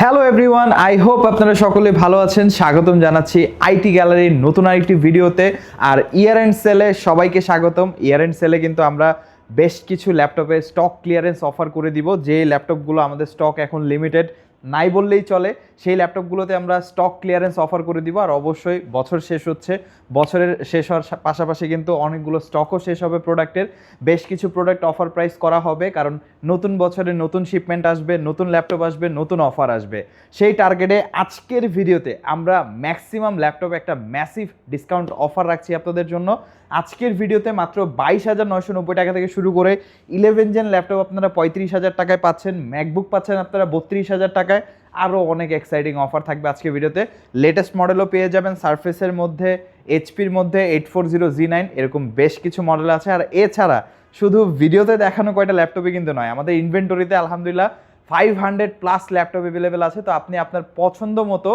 Hello everyone, I hope আপনারা সকলে ভালো আছেন। স্বাগতম জানাচ্ছি আইটি গ্যালারির নতুন আরেকটি ভিডিওতে। আর ইয়ার এন্ড সেলে সবাইকে স্বাগতম। ইয়ার এন্ড সেলে কিন্তু আমরা বেশ কিছু ল্যাপটপে স্টক ক্লিয়ারেন্স অফার করে দিব। যে ল্যাপটপগুলো আমাদের স্টক এখন লিমিটেড নাই বললেই চলে, সেই ল্যাপটপগুলোতে আমরা স্টক ক্লিয়ারেন্স অফার করে দিব। আর অবশ্যই বছর শেষ হচ্ছে, বছরের শেষ হওয়ার পাশাপাশি কিন্তু অনেকগুলো স্টকও শেষ হবে প্রোডাক্টের। বেশ কিছু প্রোডাক্ট অফার প্রাইস করা হবে, কারণ নতুন বছরে নতুন শিপমেন্ট আসবে, নতুন ল্যাপটপ আসবে, নতুন অফার আসবে। সেই টার্গেটে আজকের ভিডিওতে আমরা ম্যাক্সিমাম ল্যাপটপে একটা ম্যাসিভ ডিসকাউন্ট অফার রাখছি আপনাদের জন্য। আজকের ভিডিওতে মাত্র 22,990 টাকা থেকে শুরু করে 11 জেন ল্যাপটপ আপনারা 35,000 টাকায় পাচ্ছেন, ম্যাকবুক পাচ্ছেন আপনারা 32,000 টাকায়। আরও অনেক এক্সাইটিং অফার থাকবে আজকে ভিডিওতে। লেটেস্ট মডেলও পেয়ে যাবেন, সারফেসের মধ্যে, এইচপির মধ্যে 840G9 এরকম বেশ কিছু মডেল আছে। আর এছাড়া শুধু ভিডিওতে দেখানো কয়টা ল্যাপটপে কিন্তু নয়, আমাদের ইনভেন্টরিতে আলহামদুলিল্লাহ 500+ ল্যাপটপ অ্যাভেলেবেল আছে। তো আপনি আপনার পছন্দ মতো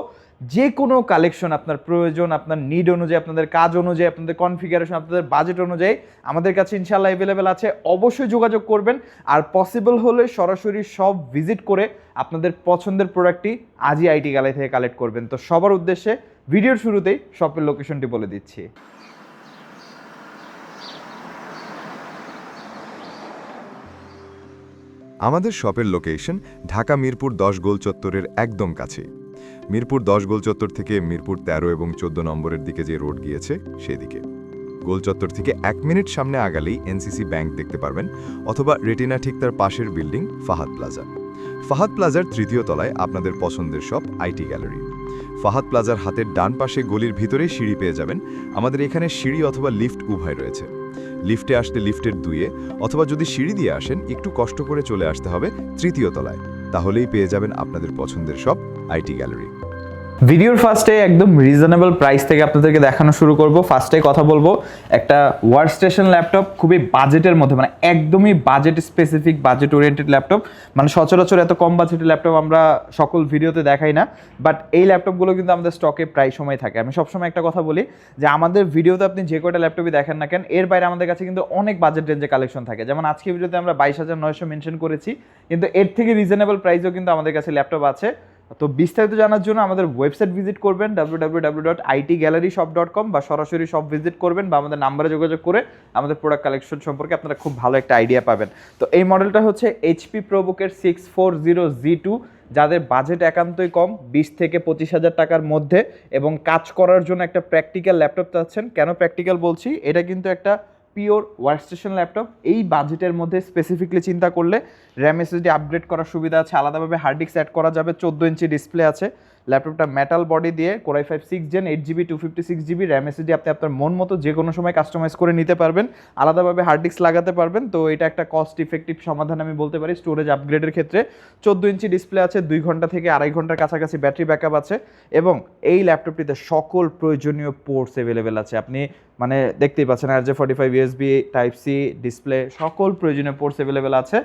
যে কোনো কালেকশন, আপনার প্রয়োজন, আপনার নিড অনুযায়ী, আপনাদের কাজ অনুযায়ী, আপনাদের কনফিগারেশন, আপনাদের বাজেট অনুযায়ী আমাদের কাছে ইনশাআল্লাহ অ্যাভেলেবেল আছে। অবশ্যই যোগাযোগ করবেন। আর পসিবল হলে সরাসরি সব ভিজিট করে আপনাদের পছন্দের প্রোডাক্টটি আজই আইটি গ্যালারি থেকে কালেক্ট করবেন। তো সবার উদ্দেশ্যে ভিডিওর শুরুতেই শপের লোকেশনটি বলে দিচ্ছি। আমাদের শপের লোকেশন ঢাকা মিরপুর 10 গোল চত্বরের একদম কাছে। মিরপুর 10 গোল চত্বর থেকে মিরপুর 13 এবং 14 নম্বরের দিকে যে রোড গিয়েছে সেদিকে। গোল চত্বর থেকে 1 মিনিট সামনে আগালেই এনসিসি ব্যাংক দেখতে পারবেন, অথবা রেটিনা ঠিক তার পাশের বিল্ডিং ফাহাদ প্লাজা। ফাহাদ প্লাজার 3য় তলায় আপনাদের পছন্দের শপ আইটি গ্যালারি। ফাহাদ প্লাজার হাতের ডান পাশে গলির ভিতরেই সিঁড়ি পেয়ে যাবেন। আমাদের এখানে সিঁড়ি অথবা লিফট উভয় রয়েছে। লিফটে আসতে লিফটের 2-এ, অথবা যদি সিঁড়ি দিয়ে আসেন একটু কষ্ট করে চলে আসতে হবে 3য় তলায়। তাহলেই পেয়ে যাবেন আপনাদের পছন্দের শপ আইটি গ্যালারি। ভিডিওর ফার্স্টে একদম রিজনেবল প্রাইস থেকে আপনাদেরকে দেখানো শুরু করব। ফার্স্টে কথা বলবো একটা ওয়ার্কস্টেশন ল্যাপটপ, খুবই বাজেটের মধ্যে, মানে একদমই budget specific, budget oriented laptop. মানে সচরাচর এত কম বাজেটের ল্যাপটপ আমরা সকল ভিডিওতে দেখাই না, বাট এই ল্যাপটপগুলো কিন্তু আমাদের স্টকে প্রায় সময় থাকে। আমি সবসময় একটা কথা বলি যে আমাদের ভিডিওতে আপনি যে কয়টা ল্যাপটপই দেখেন না কেন, এর বাইরে আমাদের কাছে কিন্তু অনেক বাজেট রেঞ্জে কালেকশন থাকে। যেমন আজকে ভিডিওতে আমরা 22,900 মেনশন করেছি, কিন্তু এর থেকে রিজনেবল প্রাইসও কিন্তু আমাদের কাছে ল্যাপটপ আছে। তো বিস্তারিত জানার জন্য আমাদের ওয়েবসাইট ভিজিট করবেন www.itgalleryshop.com, বা সরাসরি শপ ভিজিট করবেন, বা আমাদের নাম্বারে যোগাযোগ করে আমাদের প্রোডাক্ট কালেকশন সম্পর্কে আপনারা খুব ভালো একটা আইডিয়া পাবেন। তো এই মডেলটা হচ্ছে এইচপি প্রোবুকের 640G2, যাদের বাজেট একান্তই কম, 20 থেকে 25,000 টাকার মধ্যে, এবং কাজ করার জন্য একটা প্র্যাকটিক্যাল ল্যাপটপ চাচ্ছেন। কেন প্র্যাকটিক্যাল বলছি, এটা কিন্তু একটা পিওর ওয়ার্কস্টেশন ল্যাপটপ। এই বাজেটের মধ্যে স্পেসিফিকলি চিন্তা করলে র্যাম এসএসডি আপগ্রেড করার সুবিধা আছে, আলাদাভাবে হার্ড ডিস্ক অ্যাড করা যাবে, 14 ইঞ্চি ডিসপ্লে আছে। ল্যাপটপটা মেটাল বডি দিয়ে, Core i5 6 Gen 8GB 256GB RAM SSD আপনি আপনার মন মতো যে কোনো সময় কাস্টমাইজ করে নিতে পারবেন, আলাদাভাবে হার্ড ডিস্ক লাগাতে পারবেন। তো এটা একটা কস্ট ইফেক্টিভ সমাধান আমি বলতে পারি স্টোরেজ আপগ্রেডের ক্ষেত্রে। 14 ইঞ্চি ডিসপ্লে আছে, 2 ঘন্টা থেকে 2.5 ঘন্টার কাছাকাছি ব্যাটারি ব্যাকআপ আছে, এবং এই ল্যাপটপটিতে সকল প্রয়োজনীয় পোর্টস অ্যাভেলেবেল আছে। আপনি মানে দেখতেই পাচ্ছেন RJ45 USB Type-C ডিসপ্লে, সকল প্রয়োজনীয় পোর্টস অ্যাভেলেবেল আছে।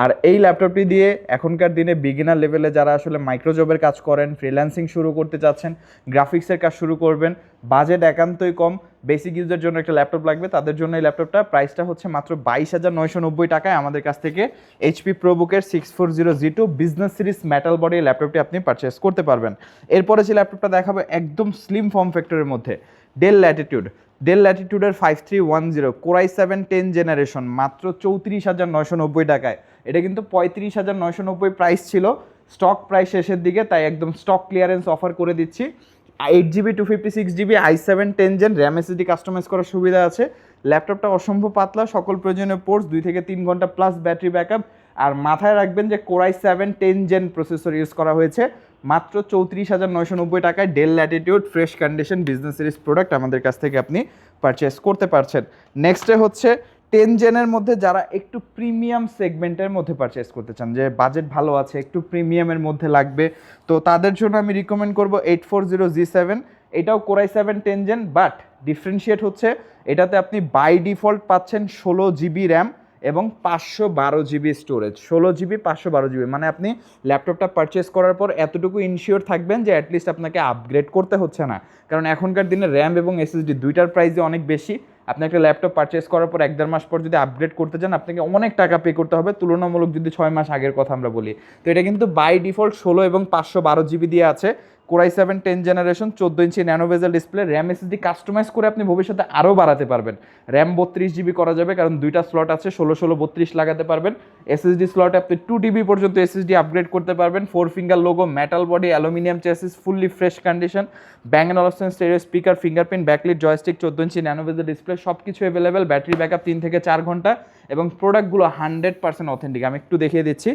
আর এই ল্যাপটপটি দিয়ে এখনকার দিনে বিগিনার লেভেলে যারা আসলে মাইক্রোজবের কাজ করেন, ফ্রিল্যান্সিং শুরু করতে চাচ্ছেন, গ্রাফিক্সের কাজ শুরু করবেন, বাজেট একান্তই কম, বেসিক ইউজের জন্য একটা ল্যাপটপ লাগবে, তাদের জন্য এই ল্যাপটপটা প্রাইসটা হচ্ছে মাত্র 22,990 টাকায় আমাদের কাছ থেকে এইচপি প্রোবুকের 640G2 business series metal body ল্যাপটপটি আপনি পারচেস করতে পারবেন। এরপরে যে ল্যাপটপটা দেখাবো একদম স্লিম ফর্ম ফ্যাক্টরের মধ্যে, ডেল ল্যাটিটিউডের 5310 Core i7 10 জেনারেশন, মাত্র 34,990 টাকায়। এটা কিন্তু 35,990 প্রাইস ছিল, স্টক প্রাইস শেষের দিকে, তাই একদম স্টক ক্লিয়ারেন্স অফার করে দিচ্ছি। 8GB 256GB i7 10 Gen RAM SSD customise করার সুবিধা আছে। ল্যাপটপটা অসম্ভব পাতলা, সকল প্রয়োজনীয় পোর্টস, 2 থেকে 3 ঘন্টা প্লাস ব্যাটারি ব্যাকআপ। আর মাথায় রাখবেন যে Core i7 10 Gen processor use করা হয়েছে। মাত্র 34,990 টাকায় del Latitude fresh condition business series product আমাদের কাছ থেকে আপনি পারচেস করতে পারছেন। নেক্সটে হচ্ছে 10 জেনের মধ্যে যারা একটু প্রিমিয়াম সেগমেন্টের মধ্যে পারচেস করতে চান, যে বাজেট ভালো আছে, একটু প্রিমিয়ামের মধ্যে লাগবে, তো তাদের জন্য আমি রিকমেন্ড করব 840G7। এটাও Core i7 10 Gen, but differentiate হচ্ছে এটাতে আপনি বাই ডিফল্ট পাচ্ছেন 16GB র্যাম এবং 512GB স্টোরেজ। 16GB 512GB মানে আপনি ল্যাপটপটা পারচেস করার পর এতটুকু ইনশিওর থাকবেন যে অ্যাটলিস্ট আপনাকে আপগ্রেড করতে হচ্ছে না, কারণ এখনকার দিনে র্যাম এবং এসএসডি দুইটার প্রাইসই অনেক বেশি। আপনি একটা ল্যাপটপ পারচেস করার পর 1-1.5 মাস পর যদি আপগ্রেড করতে চান আপনাকে অনেক টাকা পে করতে হবে, তুলনামূলক যদি 6 মাস আগের কথা আমরা বলি। তো এটা কিন্তু বাই ডিফল্ট 16 এবং 512 জিবি দিয়ে আছে। Core i7 10 generation, 14 inch nano bezel display, RAM SSD customise করে আপনি ভবিষ্যতে আরও বাড়াতে পারবেন। র্যাম 32 জিবি করা যাবে, কারণ দুইটা স্লট আছে, 16-16-32 লাগাতে পারবেন। এসএসডি স্লটে আপনি 2 টিবি পর্যন্ত এসএসডি আপগ্রেড করতে পারবেন। 4 finger logo, metal body, aluminium chassis, fully fresh condition, Bang and Olufsen stereo speaker, fingerprint, backlit, joystick, 14 inch nano bezel display, সব কিছু অ্যাভেলেবেল। ব্যাটারি ব্যাকআপ 3 থেকে 4 ঘন্টা এবং প্রোডাক্টগুলো 100% অথেন্টিক। আমি একটু দেখিয়ে দিচ্ছি,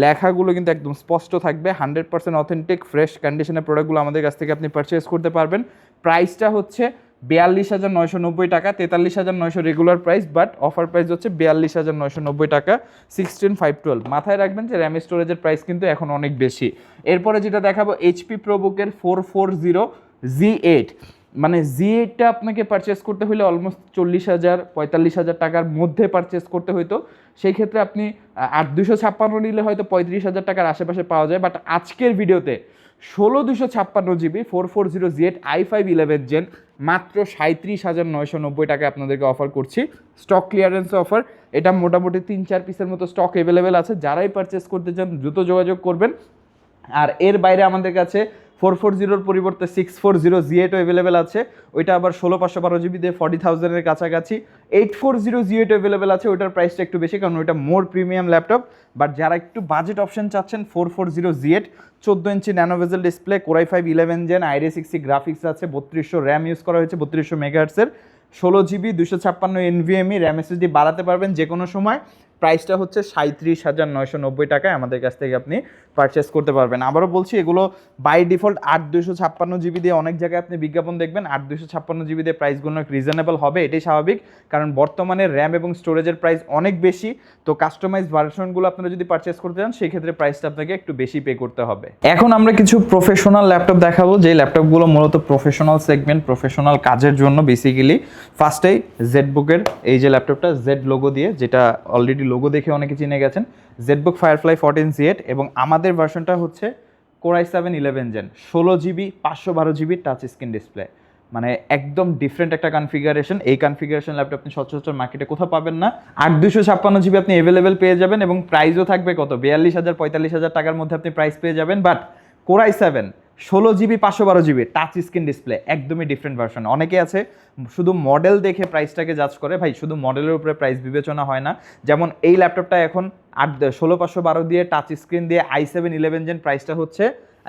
লেখাগুলো কিন্তু একদম স্পষ্ট থাকবে। 100% অথেন্টিক ফ্রেশ কন্ডিশনের প্রোডাক্টগুলো আমাদের কাছ থেকে আপনি পারচেস করতে পারবেন। প্রাইসটা হচ্ছে 42,990 টাকা, 43,900 regular price, but offer price হচ্ছে 42,990 টাকা, 16,512। মাথায় রাখবেন যে র্যাম স্টোরেজের প্রাইস কিন্তু এখন অনেক বেশি। এরপরে যেটা দেখাবো এইচপি প্রোবুকের 440Z8, মানে Z8টা আপনাকে পারচেস করতে হলে অলমোস্ট 40,000-45,000 টাকার মধ্যে পারচেস করতে হইতো। সেই ক্ষেত্রে আপনি 8256 নিলে হয়তো 35,000 টাকার আশেপাশে পাওয়া যায়, বাট আজকের ভিডিওতে 16,256 জিবি 440Z8 i5 11 জেন মাত্র 37,990 টাকায় আপনাদেরকে অফার করছি। স্টক ক্লিয়ারেন্স অফার, এটা মোটামুটি 3-4 পিসের মতো স্টক অ্যাভেলেবেল আছে। যারাই পারচেস করতে চান দ্রুত যোগাযোগ করবেন। আর এর বাইরে আমাদের কাছে 440-র পরিবর্তে 640Z8ও অ্যাভেলেবেল আছে, ওইটা আবার 16,512 জিবি দিয়ে 40,000-এর কাছাকাছি। 840Z8 অ্যাভেলেবেল আছে, ওইটার প্রাইসটা একটু বেশি কারণ ওইটা মোর প্রিমিয়াম ল্যাপটপ। বাট যারা একটু বাজেট অপশন চাচ্ছেন, 440Z8, 14 inch nano bezel display, Core i5 11 gen, Iris Xe graphics আছে, 3200 র্যাম ইউজ করা হয়েছে, 3200 মেগাহার্টসের, 16 জিবি 256 NVMe, র্যাম এসএসডি বাড়াতে পারবেন যে কোনো সময়। প্রাইসটা হচ্ছে 37,990 টাকায় আমাদের কাছ থেকে আপনি পারচেস করতে পারবেন। আবারও বলছি, এগুলো বাই ডিফল্ট 8-256 জিবি দিয়ে অনেক জায়গায় আপনি বিজ্ঞাপন দেখবেন। 8-256 জিবি দিয়ে প্রাইসগুলো রিজনেবল হবে, এটাই স্বাভাবিক, কারণ বর্তমানে র্যাম এবং স্টোরেজের প্রাইস অনেক বেশি। তো কাস্টমাইজ ভার্সনগুলো আপনারা যদি পারচেস করতে চান সেই ক্ষেত্রে প্রাইসটা আপনাকে একটু বেশি পে করতে হবে। এখন আমরা কিছু প্রফেশনাল ল্যাপটপ দেখাবো, যে ল্যাপটপগুলো মূলত প্রফেশনাল সেগমেন্ট, প্রফেশনাল কাজের জন্য বেসিক্যালি। ফার্স্টেই জেডবুকের এই যে ল্যাপটপটা, জেড লোগো দিয়ে, যেটা অলরেডি লোগো দেখে অনেকে চিনে গেছেন, জেডবুক ফায়ারফ্লাই 14Z8, এবং আমাদের ভার্সনটা হচ্ছে Core i7 11 gen, 16 GB 512 GB touch screen display, মানে একদম ডিফারেন্ট একটা কনফিগারেশন। এই কনফিগারেশন ল্যাপটপ আপনি সচরাচর মার্কেটে কোথাও পাবেন না। 8-256 জিবি আপনি অ্যাভেলেবেল পেয়ে যাবেন এবং প্রাইসও থাকবে কত, 42,000-45,000 টাকার মধ্যে আপনি প্রাইস পেয়ে যাবেন। But Core i7 16 GB 512 GB touch screen display, একদমই ডিফারেন্ট ভার্সন। অনেকে আছে শুধু মডেল দেখে প্রাইসটাকে জাজ করে, ভাই শুধু মডেলের উপরে প্রাইস বিবেচনা হয় না। যেমন এই ল্যাপটপটা এখন 16,512 দিয়ে টাচ স্ক্রিন দিয়ে i7 11 জেন, প্রাইসটা হচ্ছে,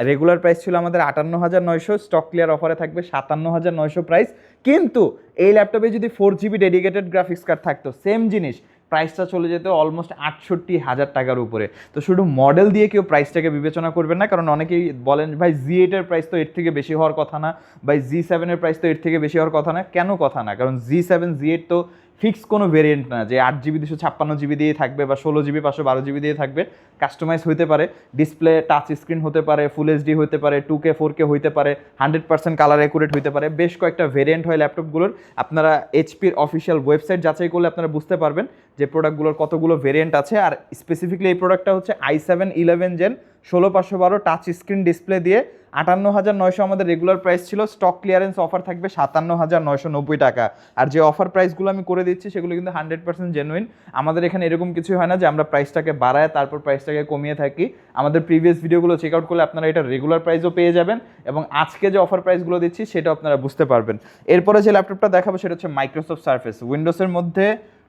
রেগুলার প্রাইস ছিল আমাদের 58,900, স্টক ক্লিয়ার অফারে থাকবে 57,900 প্রাইস। কিন্তু এই ল্যাপটপে যদি 4 জিবি ডেডিকেটেড গ্রাফিক্স কার্ড থাকতো, সেম জিনিস প্রাইসটা চলে যেত অলমোস্ট 68,000 টাকার উপরে। তো শুধু মডেল দিয়ে কেউ প্রাইসটাকে বিবেচনা করবেন না, কারণ অনেকেই বলেন ভাই Z8 এর প্রাইস তো এর থেকে বেশি হওয়ার কথা না, ভাই Z7 এর প্রাইস তো এর থেকে বেশি হওয়ার কথা না। কেন কথা না? কারণ Z7 Z8 তো ফিক্স কোনো ভেরিয়েন্ট না যে 8 জিবি 256 জিবি দিয়ে থাকবে বা 16 জিবি 512 জিবি দিয়ে থাকবে। কাস্টমাইজ হতে পারে, ডিসপ্লে টাচ স্ক্রিন হতে পারে, ফুল এইচডি হতে পারে, 2K 4K হতে পারে, 100% কালার অ্যাকুরেট হতে পারে। বেশ কয়েকটা ভেরিয়েন্ট হয় ল্যাপটপগুলোর। আপনারা এইচপির অফিসিয়াল ওয়েবসাইট যাচাই করলে আপনারা বুঝতে পারবেন যে প্রোডাক্টগুলোর কতগুলো ভেরিয়েন্ট আছে। আর স্পেসিফিকলি এই প্রোডাক্টটা হচ্ছে i7 11 gen 16,512 touch screen display দিয়ে 58,900 আমাদের রেগুলার প্রাইস ছিল। স্টক ক্লিয়ারেন্স অফার থাকবে 57,990 টাকা। আর যে অফার প্রাইসগুলো আমি করে দিচ্ছি সেগুলো কিন্তু 100% জেনুইন। আমাদের এখানে এরকম কিছু হয় না যে আমরা প্রাইসটাকে বাড়ায় তারপর প্রাইসটাকে কমিয়ে থাকি। আমাদের প্রিভিয়াস ভিডিওগুলো চেক আউট করলে আপনারা এটা রেগুলার প্রাইসও পেয়ে যাবেন এবং আজকে যে অফার প্রাইসগুলো দিচ্ছি সেটা আপনারা বুঝতে পারবেন। এরপরে যে ল্যাপটপটা দেখাবো সেটা হচ্ছে মাইক্রোসফট সারফেস, উইন্ডোজের মধ্যে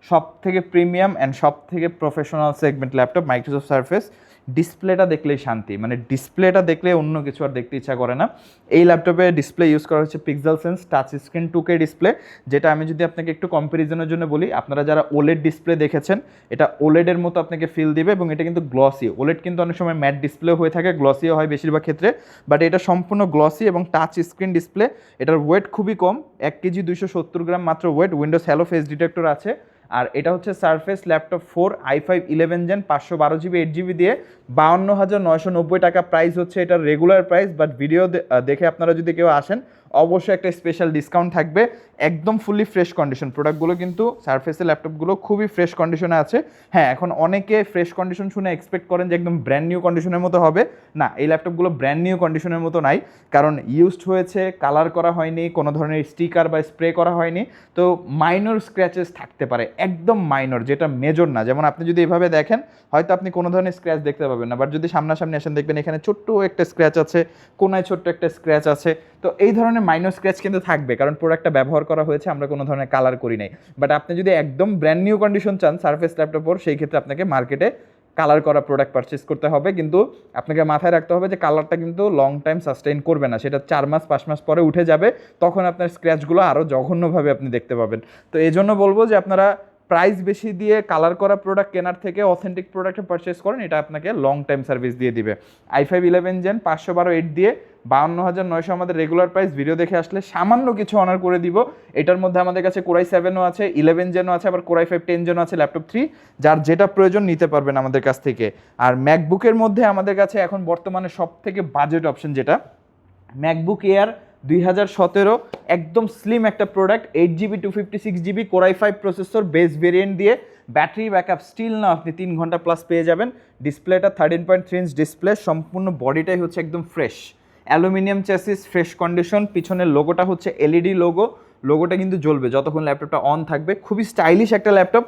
সব থেকে প্রিমিয়াম অ্যান্ড সব থেকে professional segment laptop Microsoft surface. ডিসপ্লেটা দেখলেই শান্তি, মানে ডিসপ্লেটা দেখলে অন্য কিছু আর দেখতে ইচ্ছা করে না। এই ল্যাপটপে ডিসপ্লে ইউজ করা হচ্ছে pixel sense touch screen 2K display, যেটা আমি যদি আপনাকে একটু কম্প্যারিজনের জন্য বলি, আপনারা যারা ওলেড ডিসপ্লে দেখেছেন এটা ওলেডের মতো আপনাকে ফিল দিবে এবং এটা কিন্তু গ্লসি। ওলেড কিন্তু অনেক সময় ম্যাট ডিসপ্লে হয়ে থাকে, গ্লসিও হয় বেশিরভাগ ক্ষেত্রে, বাট এটা সম্পূর্ণ গ্লসি এবং টাচ স্ক্রিন ডিসপ্লে। এটার ওয়েট খুবই কম, 1 কেজি 270 গ্রাম মাত্র weight. Windows hello face detector আছে। আর এটা হচ্ছে Surface Laptop 4 i5 11 gen 512 GB 8 GB দিয়ে 52,990 টাকা প্রাইস হচ্ছে এটার রেগুলার প্রাইস। বাট ভিডিও দেখে আপনারা যদি কেউ আসেন অবশ্যই একটা স্পেশাল ডিসকাউন্ট থাকবে। একদম ফুললি ফ্রেশ কন্ডিশন প্রোডাক্টগুলো, কিন্তু সারফেসের ল্যাপটপগুলো খুবই ফ্রেশ কন্ডিশনে আছে। হ্যাঁ, এখন অনেকে ফ্রেশ কন্ডিশন শুনে এক্সপেক্ট করেন যে একদম ব্র্যান্ড নিউ কন্ডিশনের মতো হবে। না, এই ল্যাপটপগুলো ব্র্যান্ড নিউ কন্ডিশনের মতো নাই, কারণ ইউজড হয়েছে, কালার করা হয়নি, কোনো ধরনের স্টিকার বা স্প্রে করা হয়নি। তো মাইনর স্ক্র্যাচেস থাকতে পারে, একদম মাইনর, যেটা মেজর না। যেমন আপনি যদি এভাবে দেখেন হয়তো আপনি কোনো ধরনের স্ক্র্যাচ দেখতে পাবেন না, বাট যদি সামনাসামনি আসেন দেখবেন এখানে ছোট্ট একটা স্ক্র্যাচ আছে, কোনায় ছোট্ট একটা স্ক্র্যাচ আছে। তো এই ধরনের মাইনর স্ক্র্যাচ কিন্তু থাকবে, কারণ প্রোডাক্টটা ব্যবহার করা হয়েছে, আমরা কোনো ধরনের কালার করি নাই। বাট আপনি যদি একদম ব্র্যান্ড নিউ কন্ডিশন চান সারফেস ল্যাপটপের, সেই ক্ষেত্রে আপনাকে মার্কেটে কালার করা প্রোডাক্ট পারচেস করতে হবে। কিন্তু আপনাকে মাথায় রাখতে হবে যে কালারটা কিন্তু লং টাইম সাস্টেইন করবে না, সেটা 4 মাস 5 মাস পরে উঠে যাবে, তখন আপনার স্ক্র্যাচগুলো আরও জঘন্যভাবে আপনি দেখতে পাবেন। তো এই জন্য বলবো যে আপনারা প্রাইস বেশি দিয়ে কালার করা প্রোডাক্ট কেনার থেকে অথেন্টিক প্রোডাক্টে পারচেস করেন, এটা আপনাকে লং টাইম সার্ভিস দিয়ে দিবে। i5 11 জেন 512 দিয়ে 52,900 আমাদের রেগুলার প্রাইস। ভিডিও দেখে আসলে সামান্য কিছু অনার করে দিব। এটার মধ্যে আমাদের কাছে কোরাই 7ও আছে, 11 জেনও আছে, আবার কোরাই 5 10 জেনও আছে, ল্যাপটপ 3, যার যেটা প্রয়োজন নিতে পারবেন আমাদের কাছ থেকে। আর ম্যাকবুকের মধ্যে আমাদের কাছে এখন বর্তমানে সব থেকে বাজেট অপশন যেটা ম্যাকবুক এয়ার 2017, একদম স্লিম একটা product, 8GB 256GB core i 5 processor base variant দিয়ে, ব্যাটারি ব্যাকআপ স্টিল না আপনি 3 ঘন্টা প্লাস পেয়ে যাবেন। ডিসপ্লেটা 13.3 ইঞ্চ ডিসপ্লে, সম্পূর্ণ বডিটাই হচ্ছে একদম fresh, aluminium chassis, fresh condition. পিছনের লোগোটা হচ্ছে এলইডি লোগো, লোগোটা কিন্তু জ্বলবে যতক্ষণ ল্যাপটপটা অন থাকবে। খুবই স্টাইলিশ একটা ল্যাপটপ।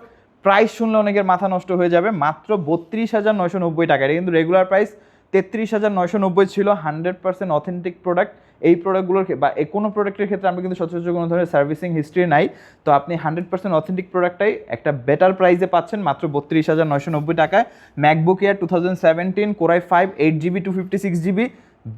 প্রাইস শুনলে অনেকের মাথা নষ্ট হয়ে যাবে, মাত্র 32,990 টাকা। এটা কিন্তু রেগুলার প্রাইস 33,990 ছিল। 100% অথেন্টিক প্রোডাক্ট। এই প্রোডাক্টগুলোর বা কোনো প্রোডাক্টের ক্ষেত্রে আমরা কিন্তু সচরাচর কোনো ধরনের সার্ভিসিং হিস্ট্রি নাই। তো আপনি 100% অথেন্টিক প্রোডাক্টটাই একটা বেটার প্রাইসে পাচ্ছেন মাত্র 32,990 টাকায়। MacBook air 2017 core i 5 8GB 256GB,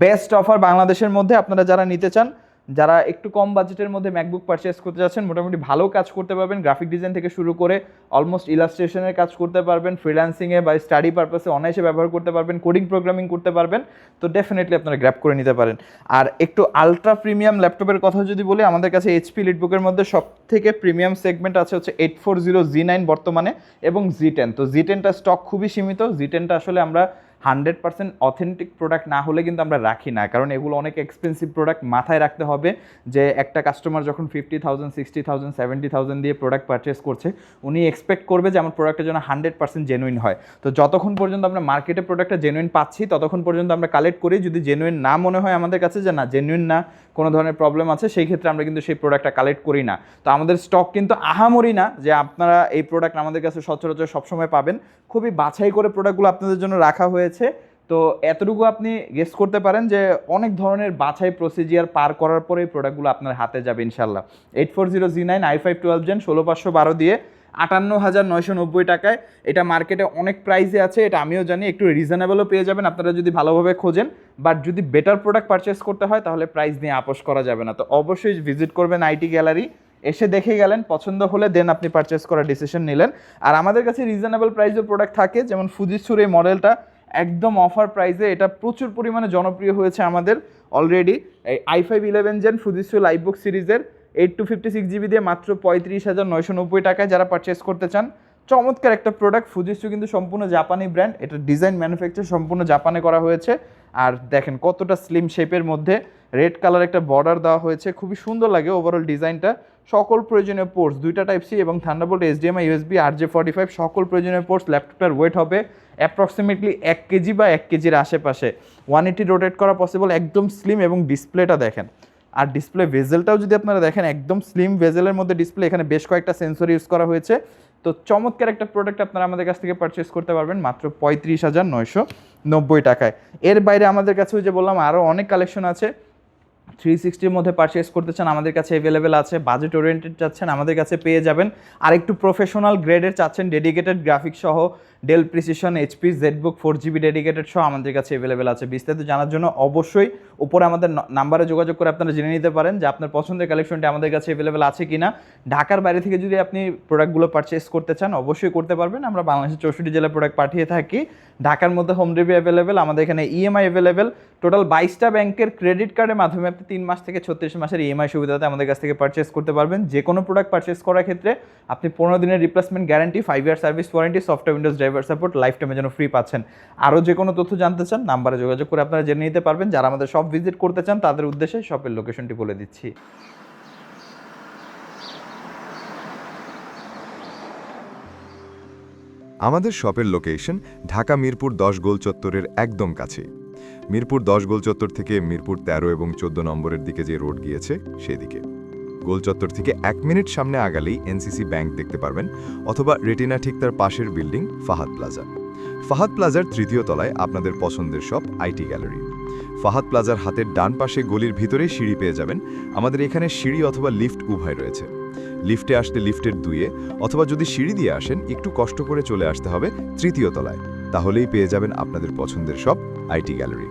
best offer বাংলাদেশের মধ্যে। আপনারা যারা নিতে চান, যারা একটু কম বাজেটের মধ্যে ম্যাকবুক পারচেস করতে যাচ্ছেন, মোটামুটি ভালো কাজ করতে পারবেন, গ্রাফিক ডিজাইন থেকে শুরু করে অলমোস্ট ইলাস্ট্রেশনের কাজ করতে পারবেন, ফ্রিল্যান্সিংয়ে বা স্টাডি পারপাসে অনায়াসে ব্যবহার করতে পারবেন, কোডিং প্রোগ্রামিং করতে পারবেন, তো ডেফিনেটলি আপনারা গ্র্যাব করে নিতে পারেন। আর একটু আলট্রা প্রিমিয়াম ল্যাপটপের কথা যদি বলি, আমাদের কাছে এইচপি লিটবুকের মধ্যে সব থেকে প্রিমিয়াম সেগমেন্ট আছে হচ্ছে 840 G9 বর্তমানে, এবং Z10। তো Z10টা স্টক খুবই সীমিত। Z10টা আসলে আমরা 100% অথেন্টিক প্রোডাক্ট না হলে কিন্তু আমরা রাখি না, কারণ এগুলো অনেক এক্সপেন্সিভ প্রোডাক্ট। মাথায় রাখতে হবে যে একটা কাস্টমার যখন 50,000 60,000 70,000 দিয়ে প্রোডাক্ট পারচেস করছে, উনি এক্সপেক্ট করবে যে আমার প্রোডাক্টের জন্য 100% জেনুইন হয়। তো যতক্ষণ পর্যন্ত আমরা মার্কেটে প্রোডাক্টটা জেনুইন পাচ্ছি, ততক্ষণ পর্যন্ত আমরা কালেক্ট করি। যদি জেনুইন না মনে হয় আমাদের কাছে যে না জেনুইন না, কোনো ধরনের প্রবলেম আছে, সেই ক্ষেত্রে আমরা কিন্তু সেই প্রোডাক্টটা কালেক্ট করি না। তো আমাদের স্টক কিন্তু আহামরি না যে আপনারা এই প্রোডাক্ট আমাদের কাছে সচরাচর সবসময় পাবেন। খুবই বাছাই করে প্রোডাক্টগুলো আপনাদের জন্য রাখা হয়েছে। তো এতটুকু আপনি গেস করতে পারেন যে অনেক ধরনের বাছাই প্রসিজিয়ার পার করার পরে এই প্রোডাক্টগুলো আপনার হাতে যাবে ইনশাল্লাহ। 840 G9 i5 12 জেন 16,512 দিয়ে 58,990 টাকায়। এটা মার্কেটে অনেক প্রাইসে আছে, এটা আমিও জানি, একটু রিজনেবলও পেয়ে যাবেন আপনারা যদি ভালোভাবে খোঁজেন। বাট যদি বেটার প্রোডাক্ট পারচেস করতে হয় তাহলে প্রাইস নিয়ে আপোষ করা যাবে না। তো অবশ্যই ভিজিট করবেন আইটি গ্যালারি, এসে দেখে গেলেন, পছন্দ হলে দেন আপনি পারচেস করার ডিসিশন নিলেন। আর আমাদের কাছে রিজনেবল প্রাইসের প্রোডাক্ট থাকে, যেমন ফুজিৎসুর এই মডেলটা একদম অফার প্রাইসে, এটা প্রচুর পরিমাণে জনপ্রিয় হয়েছে আমাদের অলরেডি। এই i5 11 জেন ফুজিৎসু লাইভবুক সিরিজের 8/256GB দিয়ে মাত্র 35,990 টাকায় যারা পারচেস করতে চান, চমৎকার একটা প্রোডাক্ট। ফুজিৎসু কিন্তু সম্পূর্ণ জাপানি ব্র্যান্ড, এটা ডিজাইন ম্যানুফ্যাকচার সম্পূর্ণ জাপানে করা হয়েছে। আর দেখেন কতটা স্লিম শেপের মধ্যে রেড কালার একটা বর্ডার দেওয়া হয়েছে, খুবই সুন্দর লাগে ওভারঅল ডিজাইনটা। সকল প্রয়োজনীয় পোর্টস, 2টা টাইপ-C এবং থান্ডারবোল্ট HDMI USB RJ45, সকল প্রয়োজনীয় পোর্টস। ল্যাপটপটার ওয়েট হবে অ্যাপ্রক্সিমেটলি 1 কেজি বা 1 কেজির আশেপাশে। 180 রোটেট করা পসিবল, একদম স্লিম। এবং ডিসপ্লেটা দেখেন, আর ডিসপ্লে ভেজেলটাও যদি আপনারা দেখেন, একদম স্লিম ভেজেলের মধ্যে ডিসপ্লে, এখানে বেশ কয়েকটা সেন্সর ইউজ করা হয়েছে। তো চমৎকার একটা প্রোডাক্ট আপনারা আমাদের কাছ থেকে পারচেস করতে পারবেন মাত্র 35,990 টাকায়। এর বাইরে আমাদের কাছে ওই যে বললাম আরও অনেক কালেকশন আছে। 360-র মধ্যে পারচেস করতে চান, আমাদের কাছে অ্যাভেলেবেল আছে। বাজেট ওরিয়েন্টেড চাচ্ছেন, আমাদের কাছে পেয়ে যাবেন। আর একটু প্রফেশনাল গ্রেডের চাচ্ছেন, ডেডিকেটেড গ্রাফিক্স সহ, Dell Precision, HP ZBook 4GB dedicated সহ আমাদের কাছে অ্যাভেলেবেল আছে। বিস্তারিত জানার জন্য অবশ্যই উপরে আমাদের নাম্বারে যোগাযোগ করে আপনারা জেনে নিতে পারেন যে আপনার পছন্দের কালেকশনটি আমাদের কাছে অ্যাভেলেবেল আছে কিনা। ঢাকার বাইরে থেকে যদি আপনি প্রোডাক্টগুলো পারচেস করতে চান, অবশ্যই করতে পারবেন। আমরা বাংলাদেশের 64 জেলায় প্রোডাক্ট পাঠিয়ে থাকি। ঢাকার মধ্যে হোম ডেলিভারি অ্যাভেলেবেল, আমাদের এখানে EMI অ্যাভেলেবেল। টোটাল 22টা ব্যাংকের ক্রেডিট কার্ডের মাধ্যমে আপনি 3 মাস থেকে 36 মাসের EMI সুবিধাতে আমাদের কাছ থেকে পারচেস করতে পারবেন। যে কোনো প্রোডাক্ট পারচেস করার ক্ষেত্রে আপনি 15 দিনের replacement guarantee, 5 year service warranty, software Windows driver support life টাইমের জন্য ফ্রি পাচ্ছেন। আরও যে কোনো তথ্য জানতে চান, নাম্বারে যোগাযোগ করে আপনারা জেনে নিতে পারবেন। যারা আমাদের সব ভিজিট করতে চান তাদের উদ্দেশ্যে শপের লোকেশনটি বলে দিচ্ছি। আমাদের শপের লোকেশন ঢাকা মিরপুর 10 গোল চত্বরের একদম কাছে। মিরপুর 10 গোল চত্বর থেকে মিরপুর 13 এবং 14 নম্বরের দিকে যে রোড গিয়েছে সেদিকে। গোল চত্বর থেকে 1 মিনিট সামনে আগালেই এনসিসি ব্যাংক দেখতে পারবেন, অথবা রেটিনা ঠিক তার পাশের বিল্ডিং ফাহাদ প্লাজা। ফাহাদ প্লাজার 3য় তলায় আপনাদের পছন্দের শপ আইটি গ্যালারি। ফাহাদ প্লাজার হাতের ডান পাশে গলির ভিতরেই সিঁড়ি পেয়ে যাবেন। আমাদের এখানে সিঁড়ি অথবা লিফট উভয় রয়েছে। লিফটে আসতে লিফটের 2-এ, অথবা যদি সিঁড়ি দিয়ে আসেন একটু কষ্ট করে চলে আসতে হবে 3য় তলায়, তাহলেই পেয়ে যাবেন আপনাদের পছন্দের শপ আইটি গ্যালারি।